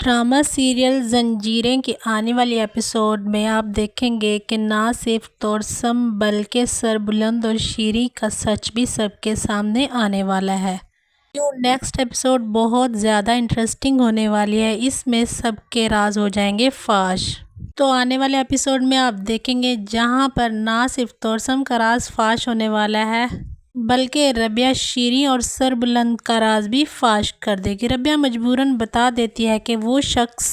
Drama serial زنجیریں کے آنے والی ایپیسوڈ میں آپ دیکھیں گے کہ نہ صرف توڑسم بلکہ سربلند اور شیری کا سچ بھی سب کے سامنے آنے والا ہے۔ نیکسٹ ایپیسوڈ بہت زیادہ انٹرسٹنگ ہونے والی ہے، اس میں سب کے راز ہو جائیں گے فاش۔ تو آنے والے ایپیسوڈ میں آپ دیکھیں گے جہاں پر نہ صرف توڑسم کا راز فاش ہونے والا ہے بلکہ ربیہ شیری اور سربلند کا راز بھی فاش کر دے گی۔ ربیہ مجبوراً بتا دیتی ہے کہ وہ شخص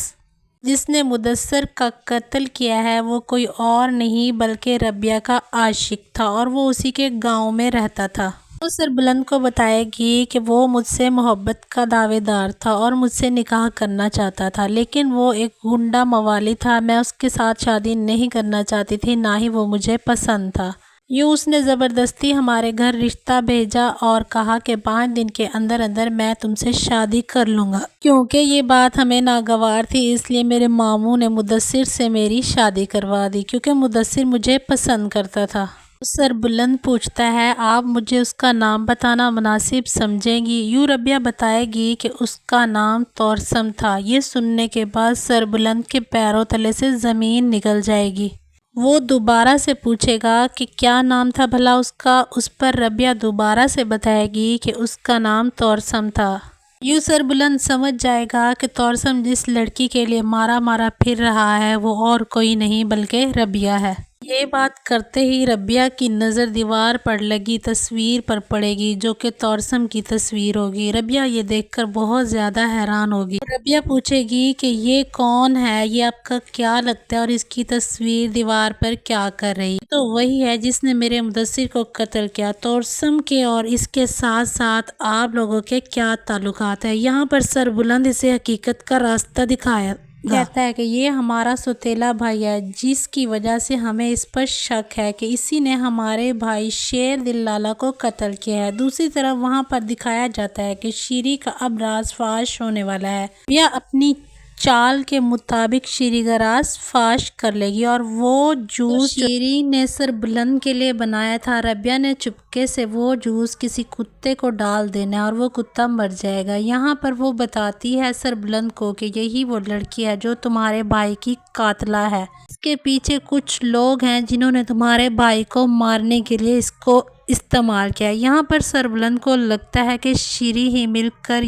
جس نے مدثر کا قتل کیا ہے وہ کوئی اور نہیں بلکہ ربیہ کا عاشق تھا اور وہ اسی کے گاؤں میں رہتا تھا۔ وہ سربلند کو بتائے گی کہ وہ مجھ سے محبت کا دعوے دار تھا اور مجھ سے نکاح کرنا چاہتا تھا، لیکن وہ ایک غنڈہ موالی تھا، میں اس کے ساتھ شادی نہیں کرنا چاہتی تھی، نہ ہی وہ مجھے پسند تھا۔ یوں اس نے زبردستی ہمارے گھر رشتہ بھیجا اور کہا کہ 5 دن کے اندر اندر میں تم سے شادی کر لوں گا۔ کیونکہ یہ بات ہمیں ناگوار تھی اس لیے میرے ماموں نے مدثر سے میری شادی کروا دی کیونکہ مدثر مجھے پسند کرتا تھا۔ سربلند پوچھتا ہے آپ مجھے اس کا نام بتانا مناسب سمجھیں گی؟ یوں ربیہ بتائے گی کہ اس کا نام توڑسم تھا۔ یہ سننے کے بعد سربلند کے پیروں تلے سے زمین نکل جائے گی۔ وہ دوبارہ سے پوچھے گا کہ کیا نام تھا بھلا اس کا، اس پر ربیہ دوبارہ سے بتائے گی کہ اس کا نام توڑسم تھا۔ یوں سربلند سمجھ جائے گا کہ توڑسم جس لڑکی کے لیے مارا مارا پھر رہا ہے وہ اور کوئی نہیں بلکہ ربیہ ہے۔ یہ بات کرتے ہی ربیہ کی نظر دیوار پر لگی تصویر پر پڑے گی جو کہ توڑسم کی تصویر ہوگی۔ ربیہ یہ دیکھ کر بہت زیادہ حیران ہوگی۔ ربیہ پوچھے گی کہ یہ کون ہے، یہ آپ کا کیا لگتا ہے اور اس کی تصویر دیوار پر کیا کر رہی؟ تو وہی ہے جس نے میرے مدثر کو قتل کیا۔ توڑسم کے اور اس کے ساتھ ساتھ آپ لوگوں کے کیا تعلقات ہیں؟ یہاں پر سربلند اسے حقیقت کا راستہ دکھایا کہتا ہے کہ یہ ہمارا سوتیلا بھائی ہے جس کی وجہ سے ہمیں اس پر شک ہے کہ اسی نے ہمارے بھائی شیر دل لالہ کو قتل کیا ہے۔ دوسری طرف وہاں پر دکھایا جاتا ہے کہ شیری کا اب راز فاش ہونے والا ہے۔ ربیہ اپنی چال کے مطابق شیری کا راز فاش کر لے گی اور وہ جوس شیری نے سربلند کے لیے بنایا تھا، ربیہ نے چپکے سے وہ جوس کسی کتے کو ڈال دینا ہے اور وہ کتا مر جائے گا۔ یہاں پر وہ بتاتی ہے سربلند کو کہ یہی وہ لڑکی ہے جو تمہارے بھائی کی قاتلہ ہے، اس کے پیچھے کچھ لوگ ہیں جنہوں نے تمہارے بھائی کو مارنے کے لیے اس کو استعمال کیا۔ یہاں پر سربلند کو لگتا ہے کہ شیری ہی مل کر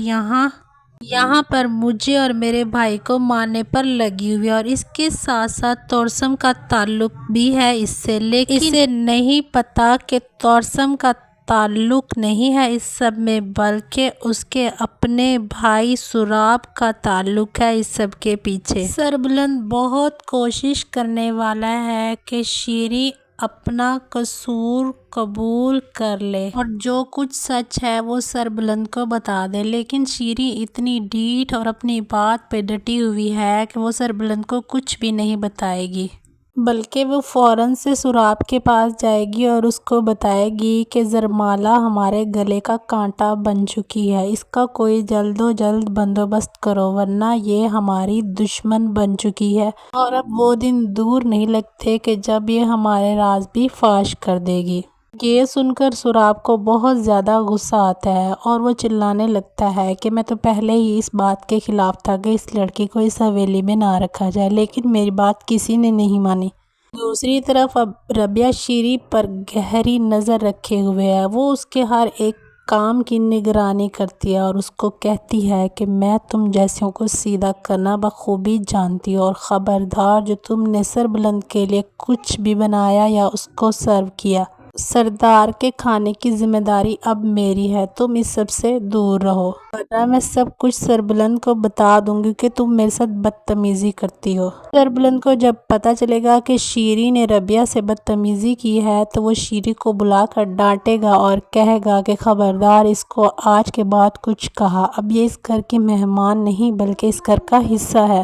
یہاں پر مجھے اور میرے بھائی کو مارنے پر لگی ہوئی ہے اور اس کے ساتھ ساتھ توڑسم کا تعلق بھی ہے اس سے، لیکن اسے نہیں پتا کہ توڑسم کا تعلق نہیں ہے اس سب میں بلکہ اس کے اپنے بھائی سوراب کا تعلق ہے اس سب کے پیچھے۔ سربلند بہت کوشش کرنے والا ہے کہ شیری اپنا قصور قبول کر لے اور جو کچھ سچ ہے وہ سربلند کو بتا دے، لیکن شیری اتنی ڈھیٹ اور اپنی بات پہ ڈٹی ہوئی ہے کہ وہ سربلند کو کچھ بھی نہیں بتائے گی، بلکہ وہ فوراً سے سوراب کے پاس جائے گی اور اس کو بتائے گی کہ زرمالہ ہمارے گلے کا کانٹا بن چکی ہے، اس کا کوئی جلد و جلد بندوبست کرو ورنہ یہ ہماری دشمن بن چکی ہے اور اب وہ دن دور نہیں لگتے کہ جب یہ ہمارے راز بھی فاش کر دے گی۔ یہ سن کر سوراب کو بہت زیادہ غصہ آتا ہے اور وہ چلانے لگتا ہے کہ میں تو پہلے ہی اس بات کے خلاف تھا کہ اس لڑکی کو اس حویلی میں نہ رکھا جائے، لیکن میری بات کسی نے نہیں مانی۔ دوسری طرف اب ربیہ شیری پر گہری نظر رکھے ہوئے ہے، وہ اس کے ہر ایک کام کی نگرانی کرتی ہے اور اس کو کہتی ہے کہ میں تم جیسوں کو سیدھا کرنا بخوبی جانتی ہوں اور خبردار جو تم نے سربلند کے لیے کچھ بھی بنایا یا اس کو سرو کیا، سردار کے کھانے کی ذمہ داری اب میری ہے، تم اس سب سے دور رہو ورنہ میں سب کچھ سربلند کو بتا دوں گی کہ تم میرے ساتھ بدتمیزی کرتی ہو۔ سربلند کو جب پتہ چلے گا کہ شیری نے ربیہ سے بدتمیزی کی ہے تو وہ شیری کو بلا کر ڈانٹے گا اور کہے گا کہ خبردار اس کو آج کے بعد کچھ کہا، اب یہ اس گھر کی مہمان نہیں بلکہ اس گھر کا حصہ ہے۔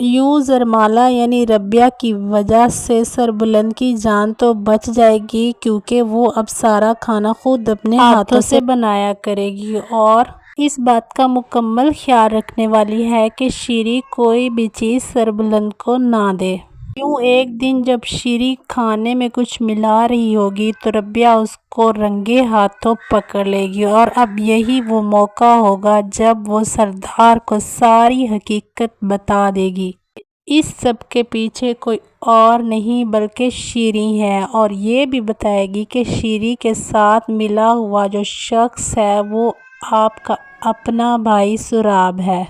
یوں زرمالہ یعنی ربیہ کی وجہ سے سربلند کی جان تو بچ جائے گی کیونکہ وہ اب سارا کھانا خود اپنے ہاتھوں سے بنایا کرے گی اور اس بات کا مکمل خیال رکھنے والی ہے کہ شیری کوئی بھی چیز سربلند کو نہ دے۔ یوں ایک دن جب شیری کھانے میں کچھ ملا رہی ہوگی تو ربیہ اس کو رنگے ہاتھوں پکڑ لے گی، اور اب یہی وہ موقع ہوگا جب وہ سردار کو ساری حقیقت بتا دے گی۔ اس سب کے پیچھے کوئی اور نہیں بلکہ شیری ہے، اور یہ بھی بتائے گی کہ شیری کے ساتھ ملا ہوا جو شخص ہے وہ آپ کا اپنا بھائی سراب ہے۔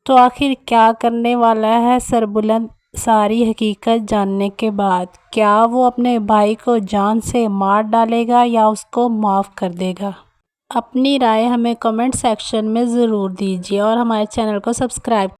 تو آخر کیا کرنے والا ہے سربلند ساری حقیقت جاننے کے بعد؟ کیا وہ اپنے بھائی کو جان سے مار ڈالے گا یا اس کو معاف کر دے گا؟ اپنی رائے ہمیں کمنٹ سیکشن میں ضرور دیجیے اور ہمارے چینل کو سبسکرائب